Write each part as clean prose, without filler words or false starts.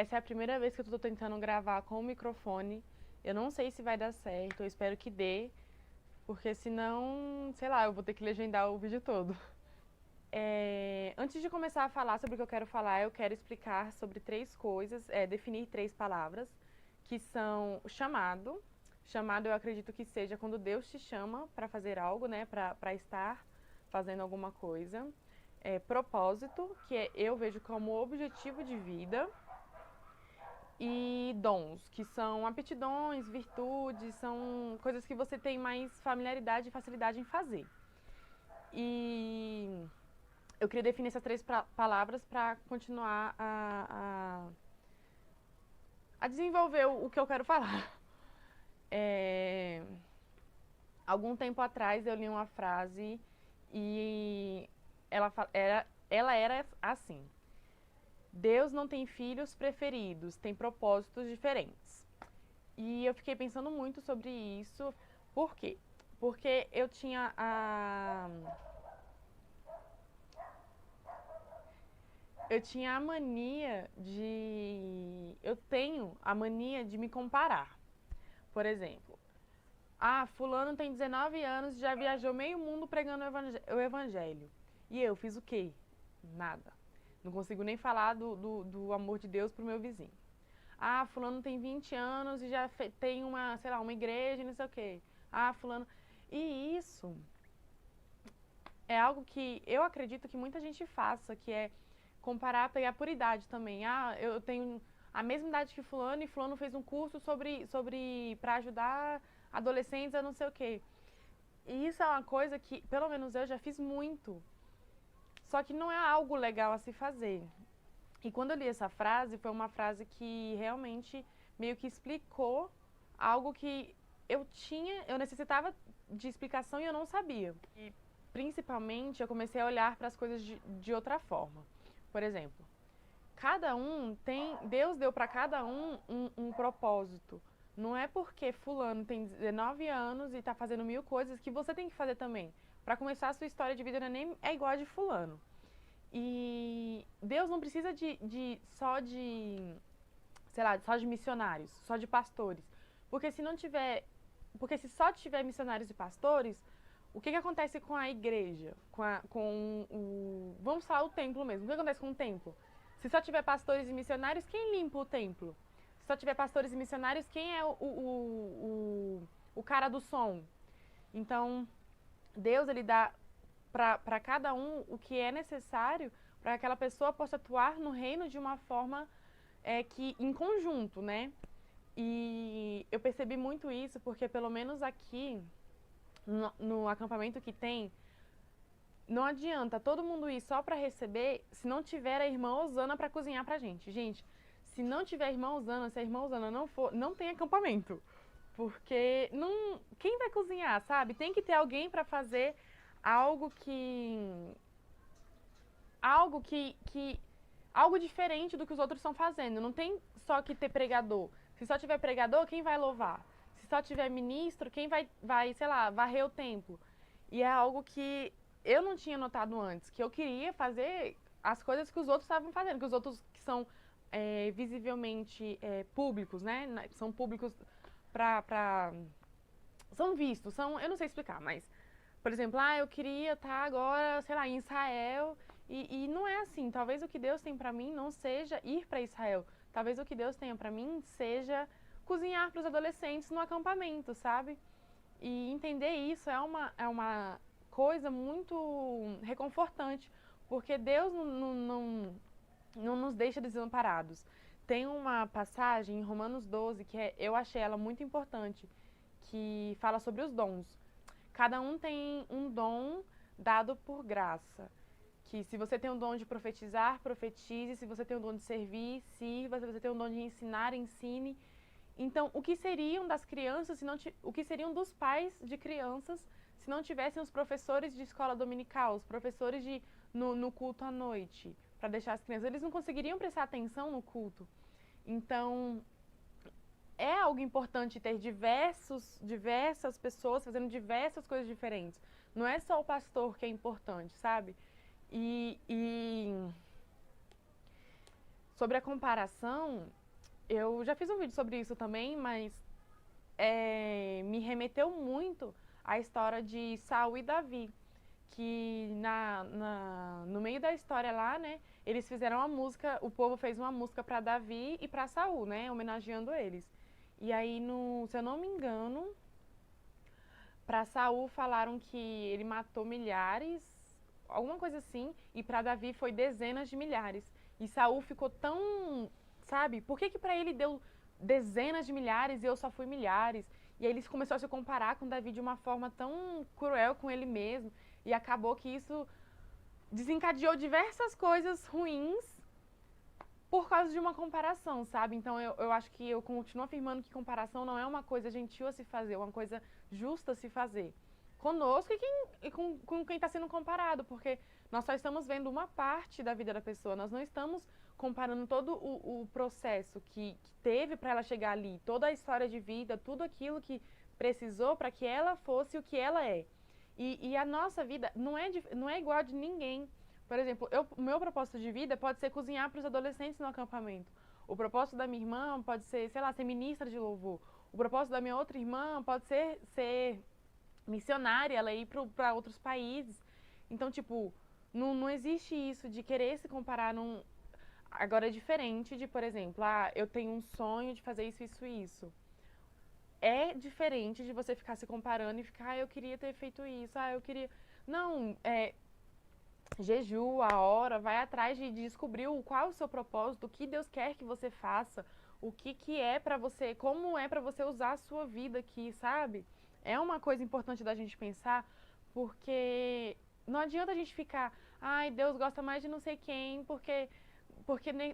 essa é a primeira vez que eu tô tentando gravar com o microfone. Eu não sei se vai dar certo, eu espero que dê, porque senão, sei lá, eu vou ter que legendar o vídeo todo. Antes de começar a falar sobre o que eu quero falar, eu quero explicar sobre três coisas, definir três palavras, que são o chamado. Chamado eu acredito que seja quando Deus te chama para fazer algo, né, para estar fazendo alguma coisa. Propósito, que eu vejo como objetivo de vida. E dons, que são aptidões, virtudes, são coisas que você tem mais familiaridade e facilidade em fazer. E eu queria definir essas três palavras para continuar a desenvolver o que eu quero falar. Algum tempo atrás eu li uma frase e ela era assim: Deus não tem filhos preferidos, tem propósitos diferentes. E eu fiquei pensando muito sobre isso. Por quê? Porque eu tinha a mania de... Eu tenho a mania de me comparar. Por exemplo, fulano tem 19 anos e já viajou meio mundo pregando o evangelho. E eu fiz o quê? Nada. Não consigo nem falar do amor de Deus pro meu vizinho. Fulano tem 20 anos e já tem sei lá, uma igreja e não sei o quê. Fulano... E isso é algo que eu acredito que muita gente faça, que é comparar, pegar por idade também. Eu tenho a mesma idade que fulano e fulano fez um curso para ajudar adolescentes a não sei o quê. E isso é uma coisa que, pelo menos eu já fiz muito. Só que não é algo legal a se fazer. E quando eu li essa frase, foi uma frase que realmente meio que explicou algo que eu necessitava de explicação e eu não sabia. E principalmente eu comecei a olhar para as coisas de outra forma. Por exemplo, Deus deu para cada um propósito. Não é porque fulano tem 19 anos e está fazendo 1000 coisas que você tem que fazer também. Para começar, a sua história de vida nem é igual a de fulano. E Deus não precisa só de, sei lá, só de missionários, só de pastores. Porque se só tiver missionários e pastores, o que acontece com a igreja? Vamos falar o templo mesmo. O que acontece com o templo? Se só tiver pastores e missionários, quem limpa o templo? Se só tiver pastores e missionários, quem é o cara do som? Então, Deus, ele dá para cada um o que é necessário para que aquela pessoa possa atuar no reino de uma forma que em conjunto, né? E eu percebi muito isso porque, pelo menos aqui, no acampamento que tem, não adianta todo mundo ir só para receber se não tiver a irmã Osana para cozinhar pra gente. Gente, se não tiver a irmã Osana, se a irmã Osana não for, não tem acampamento. Porque quem vai cozinhar, sabe? Tem que ter alguém para fazer algo algo diferente do que os outros estão fazendo. Não tem só que ter pregador. Se só tiver pregador, quem vai louvar? Se só tiver ministro, quem vai, sei lá, varrer o templo? E é algo que eu não tinha notado antes, que eu queria fazer as coisas que os outros estavam fazendo, que os outros que são visivelmente públicos, né? São públicos são vistos, eu não sei explicar, mas, por exemplo, eu queria estar agora, sei lá, em Israel, e não é assim. Talvez o que Deus tem pra mim não seja ir para Israel. Talvez o que Deus tenha pra mim seja cozinhar para os adolescentes no acampamento, sabe? E entender isso é uma coisa muito reconfortante, porque Deus não nos deixa desamparados. Tem uma passagem em Romanos 12 que eu achei ela muito importante, que fala sobre os dons. Cada um tem um dom dado por graça. Que se você tem o dom de profetizar, profetize. Se você tem o dom de servir, sirva. Se você tem o dom de ensinar, ensine. Então, o que seriam das crianças, o que seriam dos pais de crianças se não tivessem os professores de escola dominical, os professores no culto à noite, para deixar as crianças? Eles não conseguiriam prestar atenção no culto. Então, é algo importante ter diversas pessoas fazendo diversas coisas diferentes. Não é só o pastor que é importante, sabe? E sobre a comparação, eu já fiz um vídeo sobre isso também, mas me remeteu muito à história de Saul e Davi, que no meio da história lá, né, eles fizeram uma música, o povo fez uma música para Davi e para Saul, né, homenageando eles. E aí, se eu não me engano, para Saul falaram que ele matou milhares, alguma coisa assim, e para Davi foi dezenas de milhares. E Saul ficou tão, sabe? Por que que para ele deu dezenas de milhares e eu só fui milhares? E aí ele começou a se comparar com Davi de uma forma tão cruel com ele mesmo, e acabou que isso desencadeou diversas coisas ruins por causa de uma comparação, sabe? Então eu acho que eu continuo afirmando que comparação não é uma coisa gentil a se fazer, é uma coisa justa a se fazer. Conosco com quem está sendo comparado, porque nós só estamos vendo uma parte da vida da pessoa, nós não estamos comparando todo o processo que teve para ela chegar ali, toda a história de vida, tudo aquilo que precisou para que ela fosse o que ela é. E a nossa vida não é igual a de ninguém. Por exemplo, o meu propósito de vida pode ser cozinhar para os adolescentes no acampamento. O propósito da minha irmã pode ser, sei lá, ser ministra de louvor. O propósito da minha outra irmã pode ser missionária, ela ir para outros países. Então, tipo, não existe isso de querer se comparar num... Agora é diferente de, por exemplo, eu tenho um sonho de fazer isso, isso e isso. É diferente de você ficar se comparando e ficar, eu queria ter feito isso, eu queria... Não, jejua, ora, vai atrás de descobrir qual é o seu propósito, o que Deus quer que você faça, o que é pra você, como é pra você usar a sua vida aqui, sabe? É uma coisa importante da gente pensar, porque não adianta a gente ficar, ai, Deus gosta mais de não sei quem, porque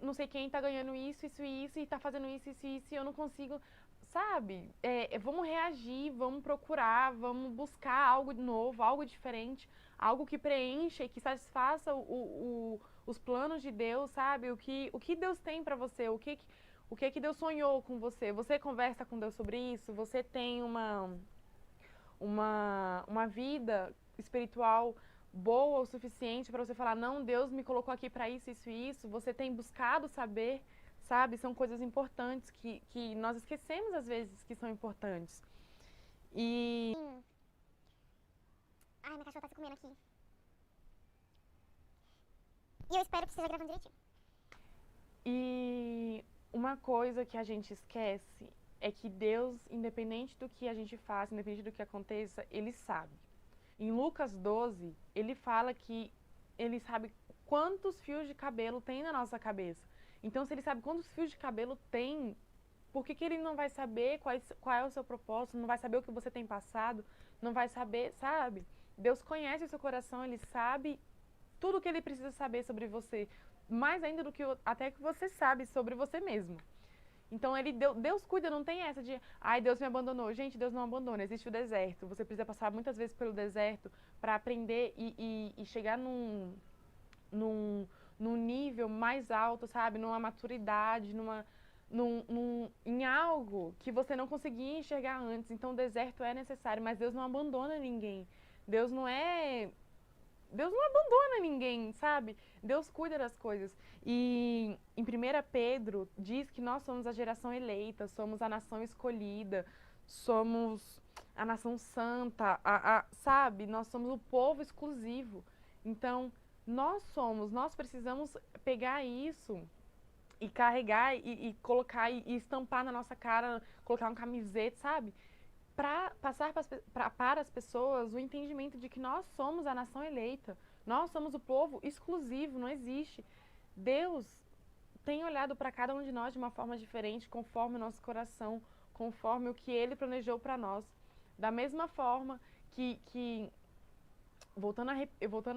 não sei quem tá ganhando isso, isso e isso, e tá fazendo isso, isso e isso, e eu não consigo, sabe? Vamos reagir, vamos procurar, vamos buscar algo novo, algo diferente, algo que preencha e que satisfaça os planos de Deus, sabe? O que Deus tem pra você, o que Deus sonhou com você. Você conversa com Deus sobre isso? Você tem uma vida espiritual boa o suficiente para você falar, não, Deus me colocou aqui para isso, isso e isso. Você tem buscado saber, sabe? São coisas importantes que nós esquecemos às vezes que são importantes. E... Ai, minha cachorra tá se comendo aqui. E eu espero que esteja gravando direitinho. E uma coisa que a gente esquece é que Deus, independente do que a gente faça, independente do que aconteça, Ele sabe. Em Lucas 12, ele fala que ele sabe quantos fios de cabelo tem na nossa cabeça. Então, se ele sabe quantos fios de cabelo tem, por que ele não vai saber qual é o seu propósito, não vai saber o que você tem passado, não vai saber, sabe? Deus conhece o seu coração, Ele sabe tudo o que Ele precisa saber sobre você, mais ainda do que até que você sabe sobre você mesmo. Então, Deus cuida, não tem essa de, ai, Deus me abandonou. Gente, Deus não abandona, existe o deserto. Você precisa passar muitas vezes pelo deserto para aprender e chegar num nível mais alto, sabe? Numa maturidade, em algo que você não conseguia enxergar antes. Então, o deserto é necessário, mas Deus não abandona ninguém. Deus não abandona ninguém, sabe? Deus cuida das coisas. E em 1 Pedro diz que nós somos a geração eleita, somos a nação escolhida, somos a nação santa, sabe? Nós somos o povo exclusivo. Então, nós precisamos pegar isso e carregar e colocar e estampar na nossa cara, colocar uma camiseta, sabe? Para passar para as pessoas o entendimento de que nós somos a nação eleita, nós somos o povo exclusivo, não existe. Deus tem olhado para cada um de nós de uma forma diferente, conforme o nosso coração, conforme o que Ele planejou para nós. Da mesma forma que voltando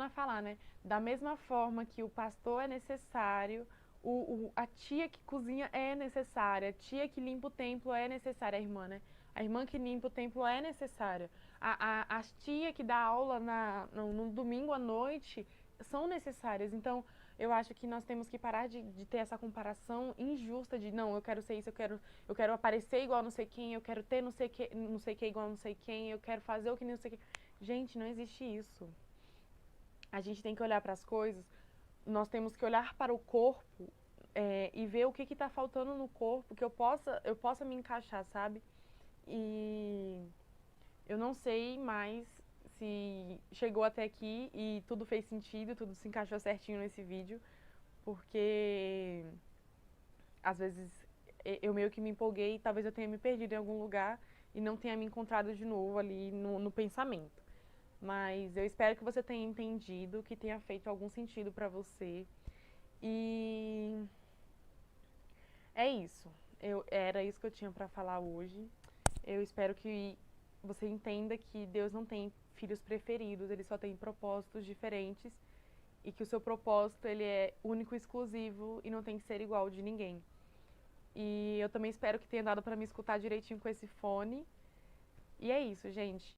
a falar, né? Da mesma forma que o pastor é necessário, a tia que cozinha é necessária, a tia que limpa o templo é necessária, a irmã, né? A irmã que limpa o templo é necessária. As tias que dá aula no domingo à noite são necessárias. Então, eu acho que nós temos que parar de ter essa comparação injusta de, não, eu quero ser isso, eu quero aparecer igual não sei quem, eu quero ter não sei que igual não sei quem, eu quero fazer o que não sei quem. Gente, não existe isso. A gente tem que olhar para as coisas, nós temos que olhar para o corpo, e ver o que tá faltando no corpo, que eu possa me encaixar, sabe? E eu não sei mais se chegou até aqui e tudo fez sentido, tudo se encaixou certinho nesse vídeo, porque às vezes eu meio que me empolguei e talvez eu tenha me perdido em algum lugar e não tenha me encontrado de novo ali no pensamento. Mas eu espero que você tenha entendido, que tenha feito algum sentido pra você. E é isso. Era isso que eu tinha pra falar hoje. Eu espero que você entenda que Deus não tem filhos preferidos, ele só tem propósitos diferentes e que o seu propósito ele é único e exclusivo e não tem que ser igual de ninguém. E eu também espero que tenha dado pra me escutar direitinho com esse fone. E é isso, gente.